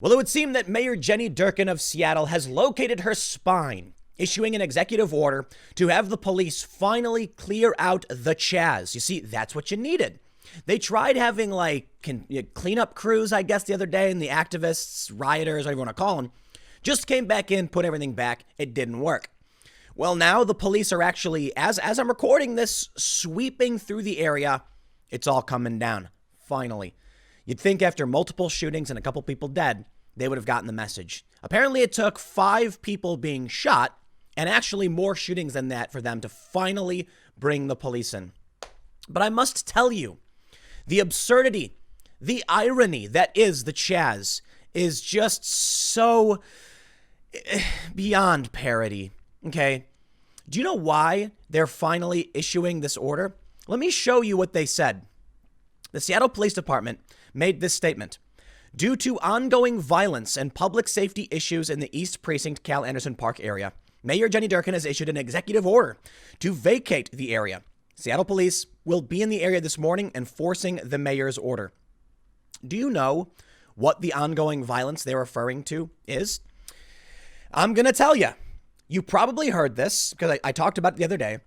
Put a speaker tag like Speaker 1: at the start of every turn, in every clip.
Speaker 1: Well, it would seem that Mayor Jenny Durkan of Seattle has located her spine, issuing an executive order to have the police finally clear out the CHAZ. You see, that's what you needed. They tried having cleanup crews, I guess, the other day, and the activists, rioters, whatever you want to call them, just came back in, put everything back. It didn't work. Well, now the police are actually, as I'm recording this, sweeping through the area. It's all coming down, finally. You'd think after multiple shootings and a couple people dead, they would have gotten the message. Apparently, it took 5 people being shot and actually more shootings than that for them to finally bring the police in. But I must tell you, the absurdity, the irony that is the CHAZ is just so beyond parody, okay? Do you know why they're finally issuing this order? Let me show you what they said. The Seattle Police Department made this statement. Due to ongoing violence and public safety issues in the East Precinct, Cal Anderson Park area, Mayor Jenny Durkan has issued an executive order to vacate the area. Seattle police will be in the area this morning enforcing the mayor's order. Do you know what the ongoing violence they're referring to is? I'm going to tell you. You probably heard this because I talked about it the other day,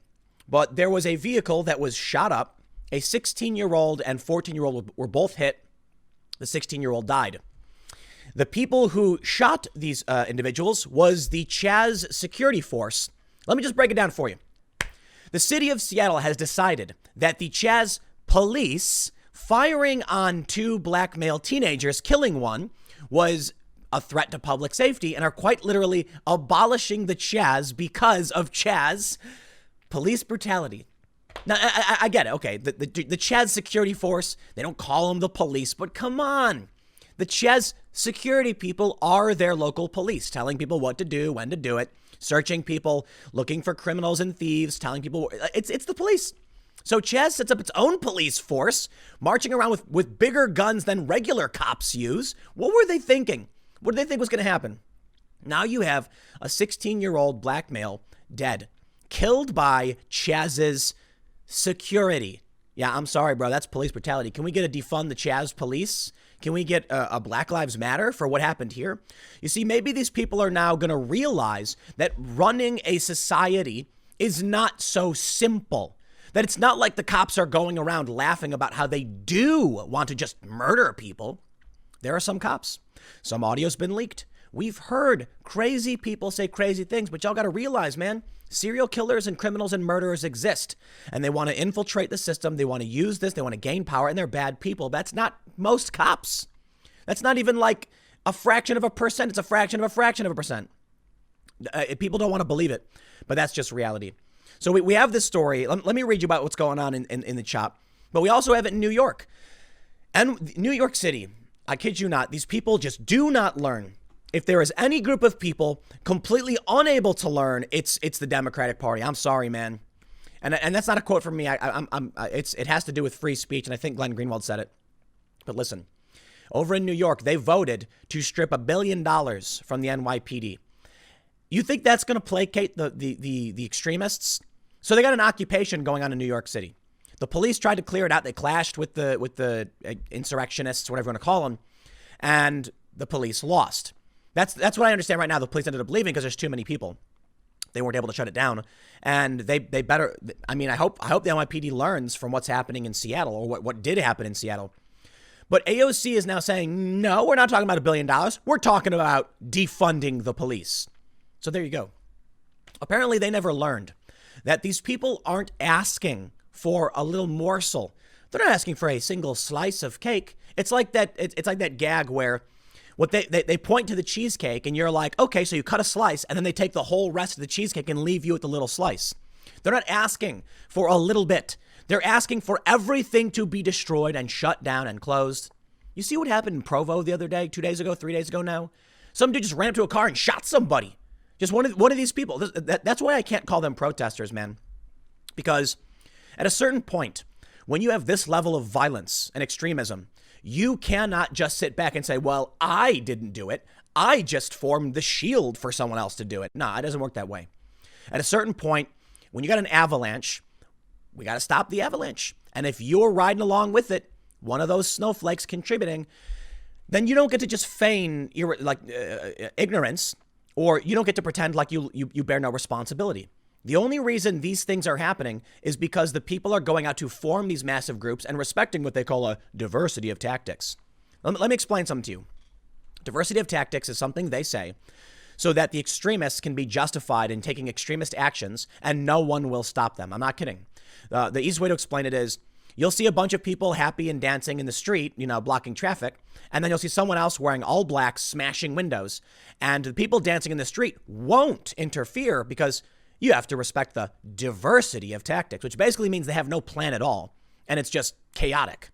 Speaker 1: but there was a vehicle that was shot up. A 16-year-old and 14-year-old were both hit. The 16-year-old died. The people who shot these individuals was the CHAZ security force. Let me just break it down for you. The city of Seattle has decided that the CHAZ police firing on 2 black male teenagers, killing one, was a threat to public safety and are quite literally abolishing the CHAZ because of CHAZ police brutality. Now, I get it. Okay, the CHAZ security force, they don't call them the police, but come on. The CHAZ security people are their local police, telling people what to do, when to do it, searching people, looking for criminals and thieves, telling people it's the police. So CHAZ sets up its own police force, marching around with bigger guns than regular cops use. What were they thinking? What did they think was going to happen? Now you have a 16-year-old black male dead, killed by CHAZ's security. Yeah, I'm sorry, bro. That's police brutality. Can we get a defund the CHAZ police? Can we get a Black Lives Matter for what happened here? You see, maybe these people are now going to realize that running a society is not so simple. That it's not like the cops are going around laughing about how they do want to just murder people. There are some cops. Some audio's been leaked. We've heard crazy people say crazy things, but y'all got to realize, man, serial killers and criminals and murderers exist, and they want to infiltrate the system. They want to use this. They want to gain power, and they're bad people. That's not most cops. That's not even like a fraction of a percent. It's a fraction of a fraction of a percent. People don't want to believe it, but that's just reality. So we have this story. Let me read you about what's going on in the CHOP. But we also have it in New York. And New York City, I kid you not, these people just do not learn. If there is any group of people completely unable to learn, it's the Democratic Party. I'm sorry, man. And that's not a quote from me. It has to do with free speech, and I think Glenn Greenwald said it. But listen, over in New York, they voted to strip $1 billion from the NYPD. You think that's going to placate the extremists? So they got an occupation going on in New York City. The police tried to clear it out. They clashed with the insurrectionists, whatever you want to call them, and the police lost. That's what I understand right now. The police ended up leaving because there's too many people. They weren't able to shut it down, and they better. I mean, I hope the NYPD learns from what's happening in Seattle, or what did happen in Seattle. But AOC is now saying, no, we're not talking about $1 billion. We're talking about defunding the police. So there you go. Apparently, they never learned that these people aren't asking for a little morsel. They're not asking for a single slice of cake. It's like that. It's like that gag where what they point to the cheesecake and you're like, okay, so you cut a slice and then they take the whole rest of the cheesecake and leave you with the little slice. They're not asking for a little bit. They're asking for everything to be destroyed and shut down and closed. You see what happened in Provo the other day, 2 days ago, 3 days ago now? Some dude just ran up to a car and shot somebody. Just one of these people. That's why I can't call them protesters, man. Because at a certain point, when you have this level of violence and extremism, you cannot just sit back and say, well, I didn't do it. I just formed the shield for someone else to do it. Nah, it doesn't work that way. At a certain point, when you got an avalanche, we got to stop the avalanche. And if you're riding along with it, one of those snowflakes contributing, then you don't get to just feign ignorance, or you don't get to pretend like you bear no responsibility. The only reason these things are happening is because the people are going out to form these massive groups and respecting what they call a diversity of tactics. Let me explain something to you. Diversity of tactics is something they say so that the extremists can be justified in taking extremist actions and no one will stop them. I'm not kidding. The easiest way to explain it is you'll see a bunch of people happy and dancing in the street, blocking traffic, and then you'll see someone else wearing all black, smashing windows. And the people dancing in the street won't interfere because you have to respect the diversity of tactics, which basically means they have no plan at all, and it's just chaotic.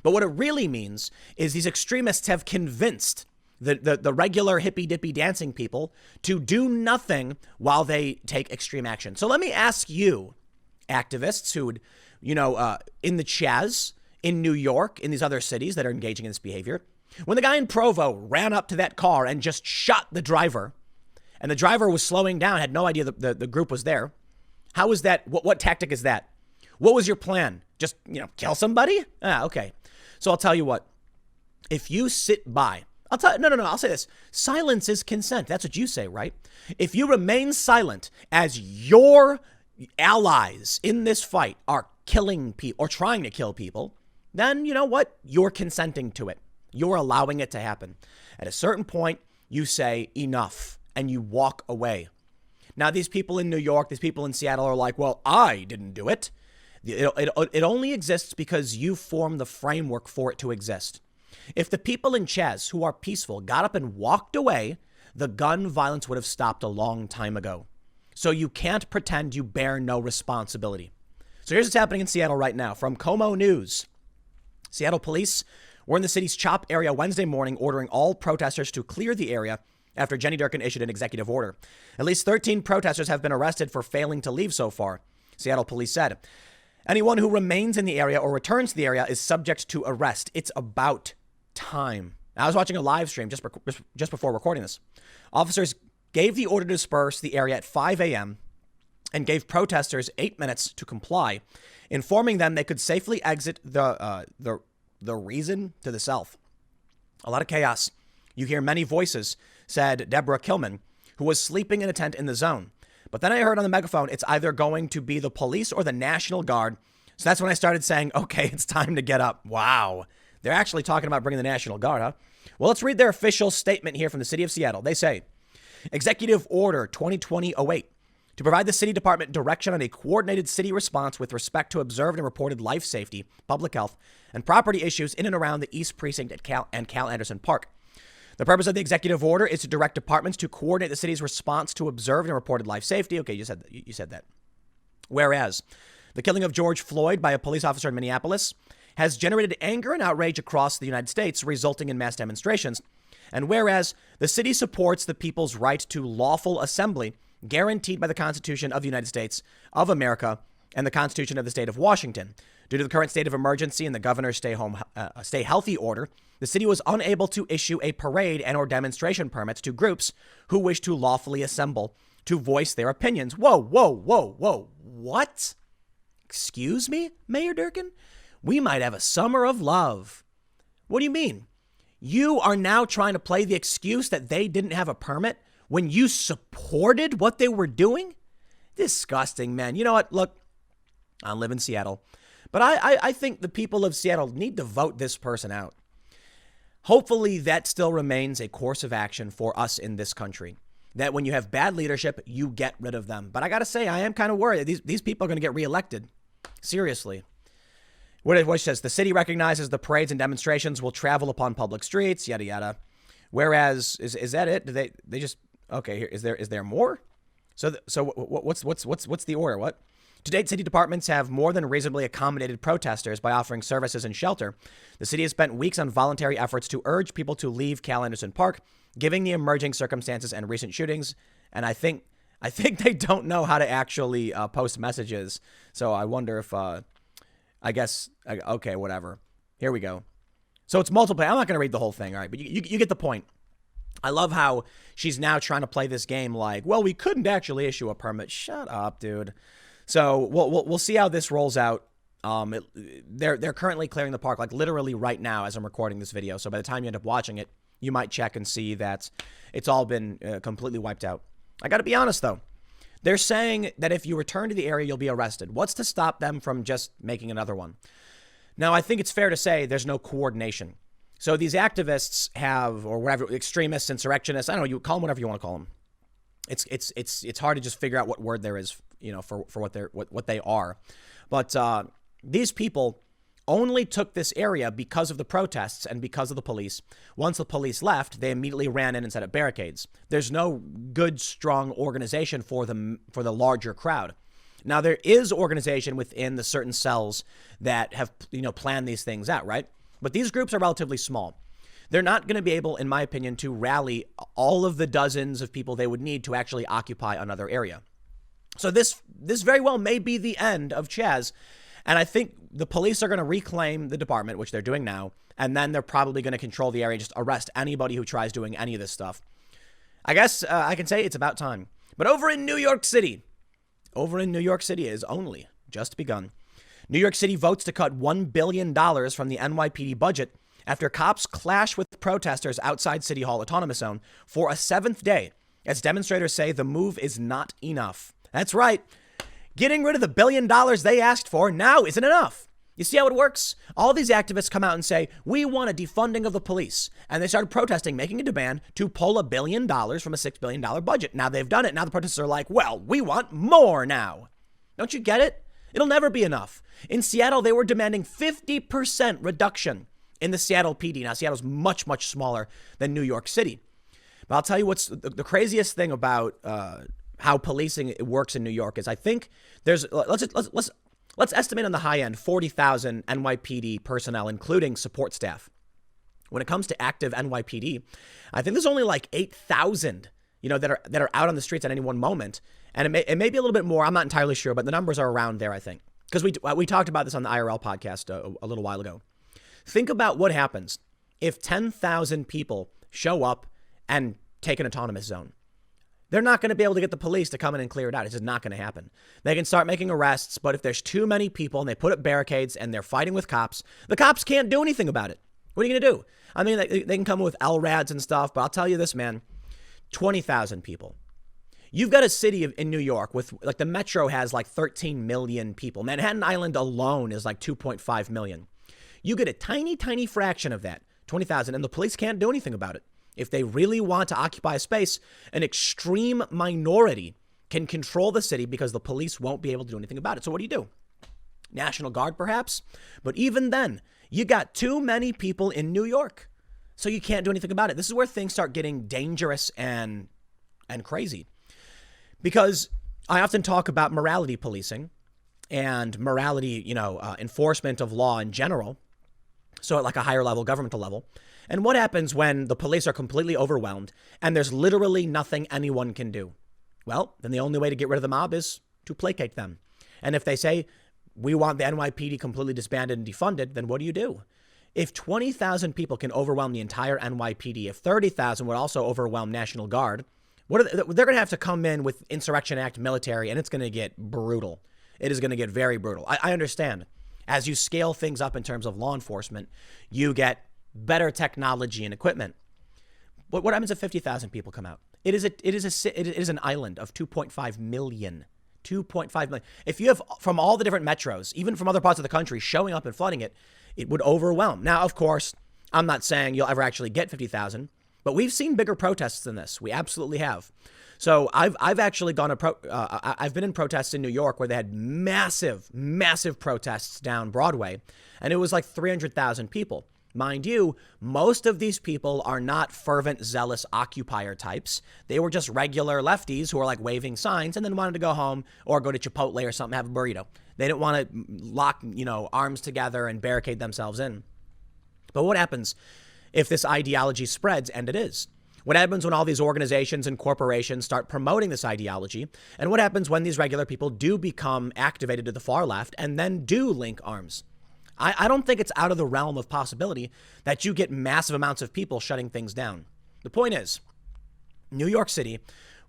Speaker 1: But what it really means is these extremists have convinced the regular hippy-dippy dancing people to do nothing while they take extreme action. So let me ask you, activists who would, in the CHAZ, in New York, in these other cities that are engaging in this behavior, when the guy in Provo ran up to that car and just shot the driver, and the driver was slowing down, had no idea the group was there, how is that? What tactic is that? What was your plan? Just, kill somebody? Okay. So I'll tell you what. If you sit by, I'll say this. Silence is consent. That's what you say, right? If you remain silent as your allies in this fight are killing people or trying to kill people, then you know what? You're consenting to it. You're allowing it to happen. At a certain point, you say enough and you walk away. Now, these people in New York, these people in Seattle are like, well, I didn't do it. It only exists because you form the framework for it to exist. If the people in CHAZ who are peaceful got up and walked away, the gun violence would have stopped a long time ago. So you can't pretend you bear no responsibility. So here's what's happening in Seattle right now. From Como News, Seattle police were in the city's CHOP area Wednesday morning, ordering all protesters to clear the area after Jenny Durkin issued an executive order. At least 13 protesters have been arrested for failing to leave so far, Seattle police said. Anyone who remains in the area or returns to the area is subject to arrest. It's about time. I was watching a live stream just before recording this. Officers gave the order to disperse the area at 5 a.m. and gave protesters 8 minutes to comply, informing them they could safely exit the reason to the south. A lot of chaos. You hear many voices, said Deborah Kilman, who was sleeping in a tent in the zone. But then I heard on the megaphone, it's either going to be the police or the National Guard. So that's when I started saying, okay, it's time to get up. Wow. They're actually talking about bringing the National Guard, huh? Well, let's read their official statement here from the city of Seattle. They say, Executive Order 2020-08, to provide the city department direction on a coordinated city response with respect to observed and reported life safety, public health, and property issues in and around the East Precinct at Cal Anderson Park. The purpose of the executive order is to direct departments to coordinate the city's response to observed and reported life safety. Okay, you said that. Whereas the killing of George Floyd by a police officer in Minneapolis has generated anger and outrage across the United States, resulting in mass demonstrations. And whereas the city supports the people's right to lawful assembly, guaranteed by the Constitution of the United States of America and the Constitution of the state of Washington. Due to the current state of emergency and the governor's stay healthy order, the city was unable to issue a parade and or demonstration permits to groups who wish to lawfully assemble to voice their opinions. Whoa. What? Excuse me, Mayor Durkin? We might have a summer of love. What do you mean? You are now trying to play the excuse that they didn't have a permit when you supported what they were doing? Disgusting, man. You know what? Look, I live in Seattle, but I think the people of Seattle need to vote this person out. Hopefully that still remains a course of action for us in this country, that when you have bad leadership, you get rid of them. But I got to say, I am kind of worried that these people are going to get reelected. Seriously. What it says, the city recognizes the parades and demonstrations will travel upon public streets, yada, yada. Whereas, is that it? Do they just, okay, here, is there more? So what's the order? What? To date, city departments have more than reasonably accommodated protesters by offering services and shelter. The city has spent weeks on voluntary efforts to urge people to leave Cal Anderson Park, given the emerging circumstances and recent shootings. And I think they don't know how to actually post messages. So I wonder if, okay, whatever. Here we go. So it's multiple. I'm not going to read the whole thing. All right. But you get the point. I love how she's now trying to play this game like, well, we couldn't actually issue a permit. Shut up, dude. So we'll see how this rolls out. They're currently clearing the park, like literally right now as I'm recording this video. So by the time you end up watching it, you might check and see that it's all been completely wiped out. I got to be honest, though. They're saying that if you return to the area, you'll be arrested. What's to stop them from just making another one? Now, I think it's fair to say there's no coordination. So these activists have, or whatever, extremists, insurrectionists, I don't know, you call them whatever you want to call them. It's hard to just figure out what word there is, for what they are. But these people only took this area because of the protests and because of the police. Once the police left, they immediately ran in and set up barricades. There's no good, strong organization for the larger crowd. Now, there is organization within the certain cells that have, planned these things out, right? But these groups are relatively small. They're not going to be able, in my opinion, to rally all of the dozens of people they would need to actually occupy another area. So this very well may be the end of CHAZ. And I think the police are going to reclaim the department, which they're doing now. And then they're probably going to control the area, just arrest anybody who tries doing any of this stuff. I guess I can say it's about time. But over in New York City is only just begun. New York City votes to cut $1 billion from the NYPD budget after cops clash with protesters outside City Hall Autonomous Zone for a seventh day, as demonstrators say the move is not enough. That's right. Getting rid of the $1 billion they asked for now isn't enough. You see how it works? All these activists come out and say, we want a defunding of the police. And they started protesting, making a demand to pull $1 billion from a $6 billion budget. Now they've done it. Now the protesters are like, well, we want more now. Don't you get it? It'll never be enough. In Seattle, they were demanding 50% reduction in the Seattle PD. Now, Seattle's much, much smaller than New York City. But I'll tell you what's the craziest thing about how policing works in New York is I think there's, let's estimate on the high end, 40,000 NYPD personnel, including support staff. When it comes to active NYPD, I think there's only like 8,000, that are out on the streets at any one moment. And it may be a little bit more. I'm not entirely sure, but the numbers are around there, I think. Because we talked about this on the IRL podcast a little while ago. Think about what happens if 10,000 people show up and take an autonomous zone. They're not going to be able to get the police to come in and clear it out. It's just not going to happen. They can start making arrests, but if there's too many people and they put up barricades and they're fighting with cops, the cops can't do anything about it. What are you going to do? I mean, they can come with LRADs and stuff, but I'll tell you this, man, 20,000 people. You've got a city in New York with, like, the metro has like 13 million people. Manhattan Island alone is like 2.5 million. You get a tiny, tiny fraction of that, 20,000, and the police can't do anything about it. If they really want to occupy a space, an extreme minority can control the city because the police won't be able to do anything about it. So what do? National Guard, perhaps? But even then, you got too many people in New York, so you can't do anything about it. This is where things start getting dangerous and crazy. Because I often talk about morality policing and morality, enforcement of law in general. So at like a higher level, governmental level. And what happens when the police are completely overwhelmed and there's literally nothing anyone can do? Well, then the only way to get rid of the mob is to placate them. And if they say, we want the NYPD completely disbanded and defunded, then what do? If 20,000 people can overwhelm the entire NYPD, if 30,000 would also overwhelm National Guard, they're going to have to come in with Insurrection Act military, and it's going to get brutal. It is going to get very brutal. I understand. As you scale things up in terms of law enforcement, you get better technology and equipment. But what happens if 50,000 people come out? It is an island of 2.5 million. 2.5 million. If you have from all the different metros, even from other parts of the country, showing up and flooding it, it would overwhelm. Now, of course, I'm not saying you'll ever actually get 50,000, but we've seen bigger protests than this. We absolutely have. So I've actually I've been in protests in New York where they had massive protests down Broadway, and it was like 300,000 people. Mind you, most of these people are not fervent, zealous occupier types. They were just regular lefties who were like waving signs and then wanted to go home or go to Chipotle or something, have a burrito. They didn't want to lock, arms together and barricade themselves in. But what happens if this ideology spreads? And it is. What happens when all these organizations and corporations start promoting this ideology? And what happens when these regular people do become activated to the far left and then do link arms? I don't think it's out of the realm of possibility that you get massive amounts of people shutting things down. The point is, New York City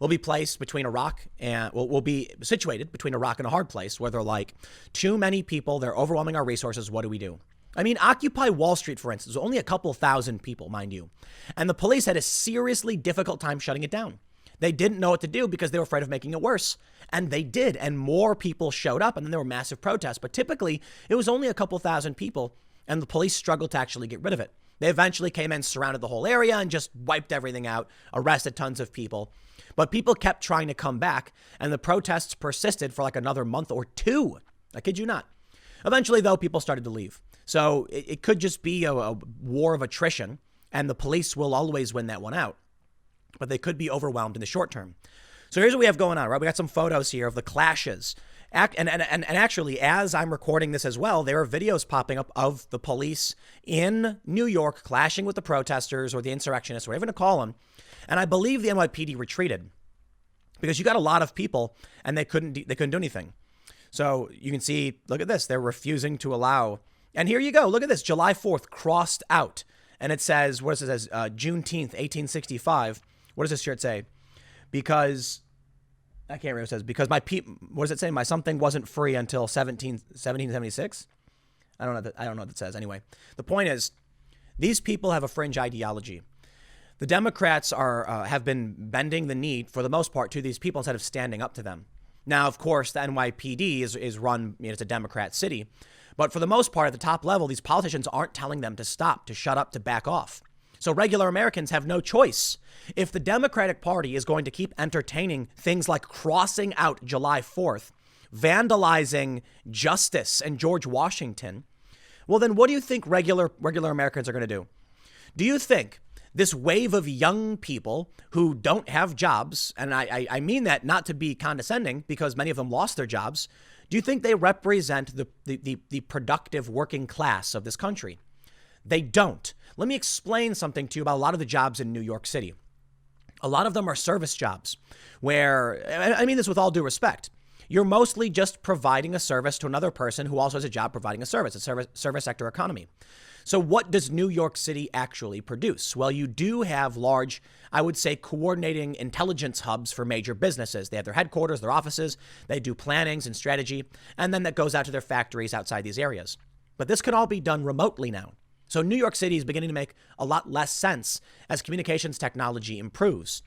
Speaker 1: will be placed between a rock and will be situated between a rock and a hard place where they're like, too many people, they're overwhelming our resources. What do we do? I mean, Occupy Wall Street, for instance, was only a couple thousand people, mind you. And the police had a seriously difficult time shutting it down. They didn't know what to do because they were afraid of making it worse. And they did. And more people showed up and then there were massive protests. But typically, it was only a couple thousand people and the police struggled to actually get rid of it. They eventually came in, surrounded the whole area and just wiped everything out, arrested tons of people. But people kept trying to come back and the protests persisted for like another month or two. I kid you not. Eventually, though, people started to leave. So it could just be a war of attrition and the police will always win that one out. But they could be overwhelmed in the short term. So here's what we have going on, right? We got some photos here of the clashes. And actually, as I'm recording this as well, there are videos popping up of the police in New York clashing with the protesters or the insurrectionists, whatever you want to call them. And I believe the NYPD retreated because you got a lot of people and they couldn't do anything. So you can see, look at this. They're refusing to allow. And here you go. Look at this. July 4th crossed out. And it says, what does it say? Juneteenth, 1865. What does this shirt say? Because I can't remember what it says. Because what does it say? My something wasn't free until 1776. I don't know what it says. Anyway, the point is, these people have a fringe ideology. The Democrats have been bending the knee, for the most part, to these people instead of standing up to them. Now, of course, the NYPD is run, it's a Democrat city. But for the most part, at the top level, these politicians aren't telling them to stop, to shut up, to back off. So regular Americans have no choice. If the Democratic Party is going to keep entertaining things like crossing out July 4th, vandalizing Justice and George Washington, well, then what do you think regular Americans are going to do? Do you think this wave of young people who don't have jobs, and I mean that not to be condescending because many of them lost their jobs, do you think they represent the productive working class of this country? They don't. Let me explain something to you about a lot of the jobs in New York City. A lot of them are service jobs where, I mean this with all due respect, you're mostly just providing a service to another person who also has a job providing a service, service sector economy. So what does New York City actually produce? Well, you do have large, I would say, coordinating intelligence hubs for major businesses. They have their headquarters, their offices, they do plannings and strategy, and then that goes out to their factories outside these areas. But this can all be done remotely now. So New York City is beginning to make a lot less sense as communications technology improves.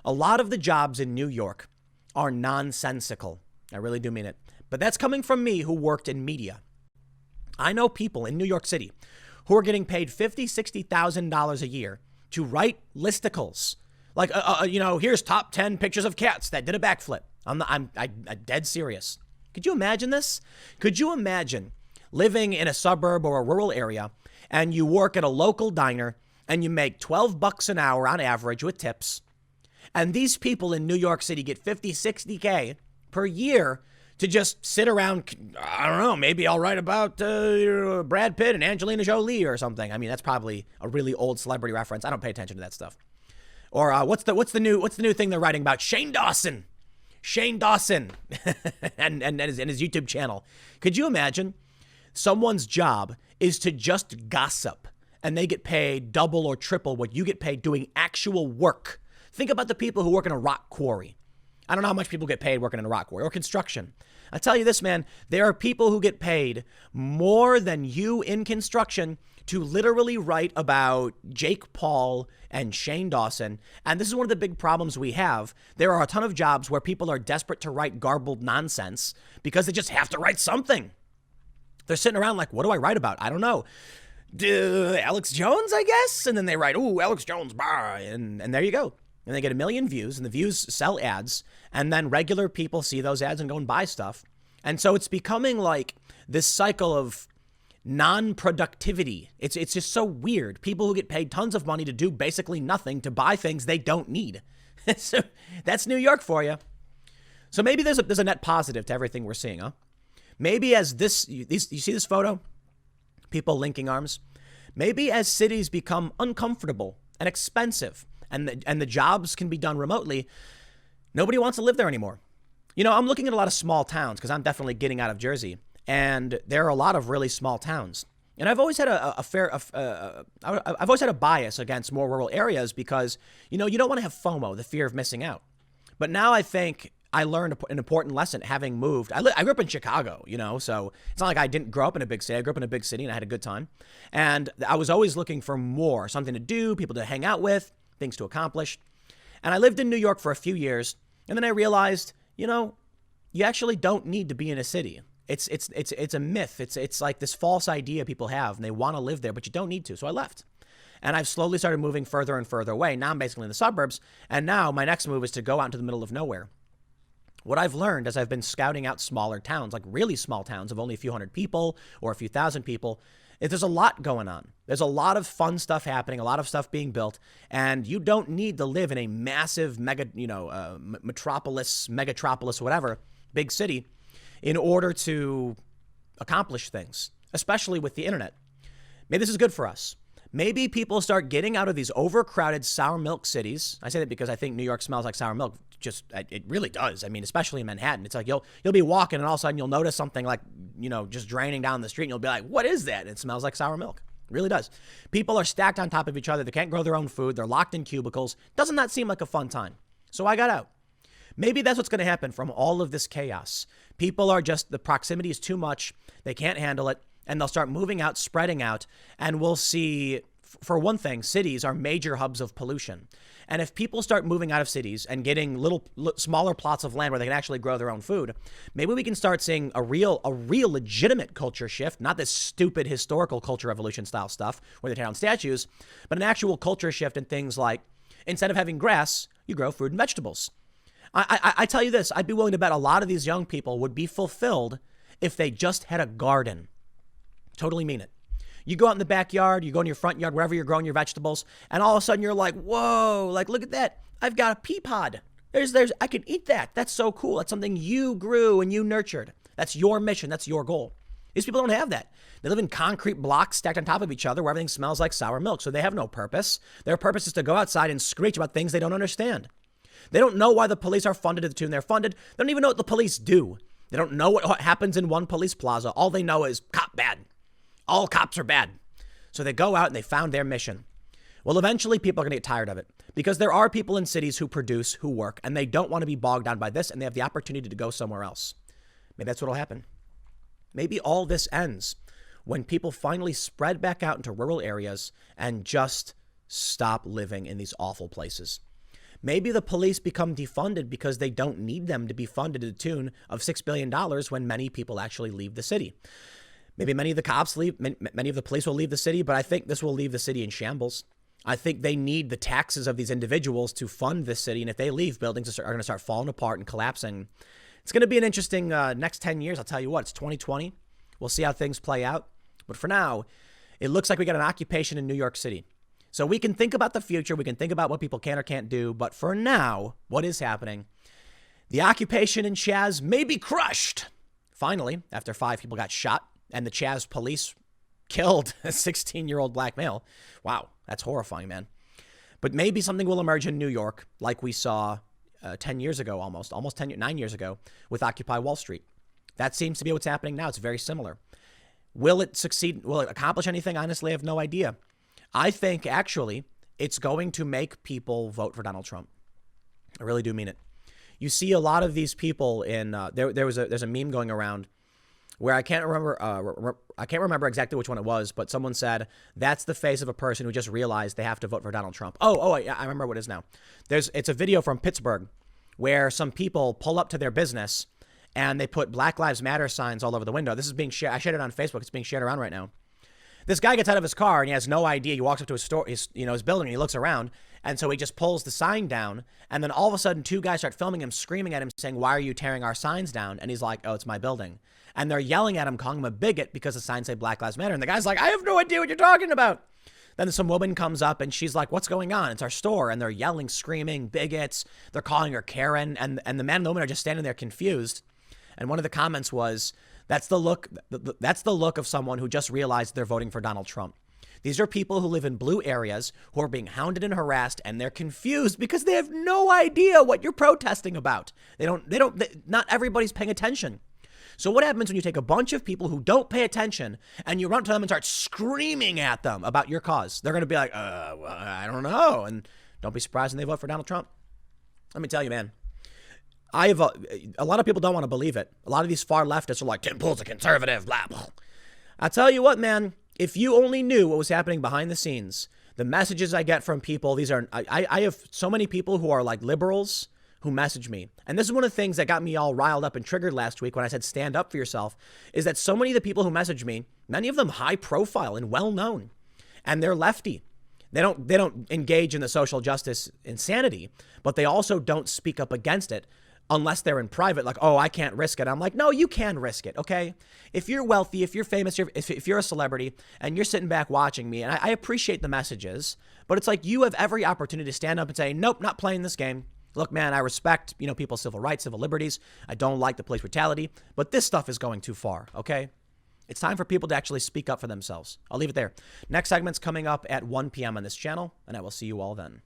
Speaker 1: A lot of the jobs in New York are nonsensical. I really do mean it. But that's coming from me who worked in media. I know people in New York City who are getting paid $50,000, $60,000 a year to write listicles. Like, here's top 10 pictures of cats that did a backflip. I'm dead serious. Could you imagine this? Could you imagine living in a suburb or a rural area and you work at a local diner and you make $12 an hour on average with tips. And these people in New York City get 50, 60K per year to just sit around. I don't know, maybe I'll write about Brad Pitt and Angelina Jolie or something. I mean, that's probably a really old celebrity reference. I don't pay attention to that stuff. Or what's the new thing they're writing about? Shane Dawson and his YouTube channel. Could you imagine? Someone's job is to just gossip and they get paid double or triple what you get paid doing actual work. Think about the people who work in a rock quarry. I don't know how much people get paid working in a rock quarry or construction. I tell you this, man, there are people who get paid more than you in construction to literally write about Jake Paul and Shane Dawson. And this is one of the big problems we have. There are a ton of jobs where people are desperate to write garbled nonsense because they just have to write something. They're sitting around like, what do I write about? I don't know. Alex Jones, I guess? And then they write, ooh, Alex Jones, bah, and there you go. And they get 1 million views, and the views sell ads, and then regular people see those ads and go and buy stuff. And so it's becoming like this cycle of non-productivity. It's just so weird. People who get paid tons of money to do basically nothing, to buy things they don't need. So that's New York for you. So maybe there's a net positive to everything we're seeing, huh? Maybe as you see this photo? People linking arms. Maybe as cities become uncomfortable and expensive and the jobs can be done remotely, nobody wants to live there anymore. You know, I'm looking at a lot of small towns because I'm definitely getting out of Jersey. And there are a lot of really small towns. And I've always had I've always had a bias against more rural areas because, you know, you don't want to have FOMO, the fear of missing out. But now I think I learned an important lesson having moved. I grew up in Chicago, so it's not like I didn't grow up in a big city. I grew up in a big city and I had a good time. And I was always looking for more, something to do, people to hang out with, things to accomplish. And I lived in New York for a few years. And then I realized, you actually don't need to be in a city. It's a myth. It's like this false idea people have and they want to live there, but you don't need to. So I left. And I've slowly started moving further and further away. Now I'm basically in the suburbs. And now my next move is to go out into the middle of nowhere. What I've learned as I've been scouting out smaller towns, like really small towns of only a few hundred people or a few thousand people, is there's a lot going on. There's a lot of fun stuff happening, a lot of stuff being built, and you don't need to live in a massive megatropolis, whatever, big city in order to accomplish things, especially with the internet. Maybe this is good for us. Maybe people start getting out of these overcrowded sour milk cities. I say that because I think New York smells like sour milk. It really does. I mean, especially in Manhattan. It's like you'll be walking and all of a sudden you'll notice something like, just draining down the street and you'll be like, what is that? And it smells like sour milk. It really does. People are stacked on top of each other. They can't grow their own food. They're locked in cubicles. Doesn't that seem like a fun time? So I got out. Maybe that's what's going to happen from all of this chaos. People are the proximity is too much. They can't handle it. And they'll start moving out, spreading out. And we'll see, for one thing, cities are major hubs of pollution. And if people start moving out of cities and getting smaller plots of land where they can actually grow their own food, maybe we can start seeing a real legitimate culture shift, not this stupid historical culture revolution style stuff where they tear down statues, but an actual culture shift in things like, instead of having grass, you grow fruit and vegetables. I tell you this, I'd be willing to bet a lot of these young people would be fulfilled if they just had a garden. Totally mean it. You go out in the backyard, you go in your front yard, wherever you're growing your vegetables, and all of a sudden you're like, whoa, like, look at that. I've got a pea pod. I can eat that. That's so cool. That's something you grew and you nurtured. That's your mission. That's your goal. These people don't have that. They live in concrete blocks stacked on top of each other where everything smells like sour milk. So they have no purpose. Their purpose is to go outside and screech about things they don't understand. They don't know why the police are funded to the tune they're funded. They don't even know what the police do. They don't know what happens in one police plaza. All they know is cop bad. All cops are bad. So they go out and they found their mission. Well, eventually people are going to get tired of it because there are people in cities who produce, who work, and they don't want to be bogged down by this, and they have the opportunity to go somewhere else. Maybe that's what will happen. Maybe all this ends when people finally spread back out into rural areas and just stop living in these awful places. Maybe the police become defunded because they don't need them to be funded to the tune of $6 billion when many people actually leave the city. Maybe many of the cops leave, many of the police will leave the city, but I think this will leave the city in shambles. I think they need the taxes of these individuals to fund this city. And if they leave, buildings are going to start falling apart and collapsing. It's going to be an interesting next 10 years. I'll tell you what, it's 2020. We'll see how things play out. But for now, it looks like we got an occupation in New York City. So we can think about the future. We can think about what people can or can't do. But for now, what is happening? The occupation in CHAZ may be crushed. Finally, after 5 people got shot and the CHAZ police killed a 16-year-old black male. Wow, that's horrifying, man. But maybe something will emerge in New York like we saw 10 years ago, almost 9 years ago with Occupy Wall Street. That seems to be what's happening now. It's very similar. Will it succeed? Will it accomplish anything? Honestly, I have no idea. I think actually it's going to make people vote for Donald Trump. I really do mean it. You see a lot of these people in there's a meme going around where I can't remember exactly which one it was, but someone said that's the face of a person who just realized they have to vote for Donald Trump. I remember what it is now. It's a video from Pittsburgh where some people pull up to their business and they put Black Lives Matter signs all over the window. This is being shared. I shared it on Facebook. It's being shared around right now. This guy gets out of his car and he has no idea. He walks up to his store, his building, and he looks around. And so he just pulls the sign down. And then all of a sudden, 2 guys start filming him, screaming at him, saying, "Why are you tearing our signs down?" And he's like, "Oh, it's my building." And they're yelling at him, calling him a bigot because the signs say Black Lives Matter. And the guy's like, "I have no idea what you're talking about." Then some woman comes up and she's like, "What's going on? It's our store." And they're yelling, screaming, bigots. They're calling her Karen. And the man and the woman are just standing there confused. And one of the comments was, that's the look of someone who just realized they're voting for Donald Trump. These are people who live in blue areas who are being hounded and harassed, and they're confused because they have no idea what you're protesting about. Not everybody's paying attention. So what happens when you take a bunch of people who don't pay attention and you run to them and start screaming at them about your cause? They're going to be like, well, I don't know. And don't be surprised when they vote for Donald Trump. Let me tell you, man, I have a lot of people don't want to believe it. A lot of these far leftists are like, Tim Pool's a conservative, blah, blah. I tell you what, man, if you only knew what was happening behind the scenes, the messages I get from people, I have so many people who are like liberals who message me. And this is one of the things that got me all riled up and triggered last week when I said stand up for yourself, is that so many of the people who message me, many of them high profile and well known, and they're lefty. They don't engage in the social justice insanity, but they also don't speak up against it unless they're in private, like, oh, I can't risk it. I'm like, no, you can risk it, okay? If you're wealthy, if you're famous, if you're a celebrity and you're sitting back watching me, and I appreciate the messages, but it's like you have every opportunity to stand up and say, nope, not playing this game. Look, man, I respect, people's civil rights, civil liberties. I don't like the police brutality, but this stuff is going too far, okay? It's time for people to actually speak up for themselves. I'll leave it there. Next segment's coming up at 1 p.m. on this channel, and I will see you all then.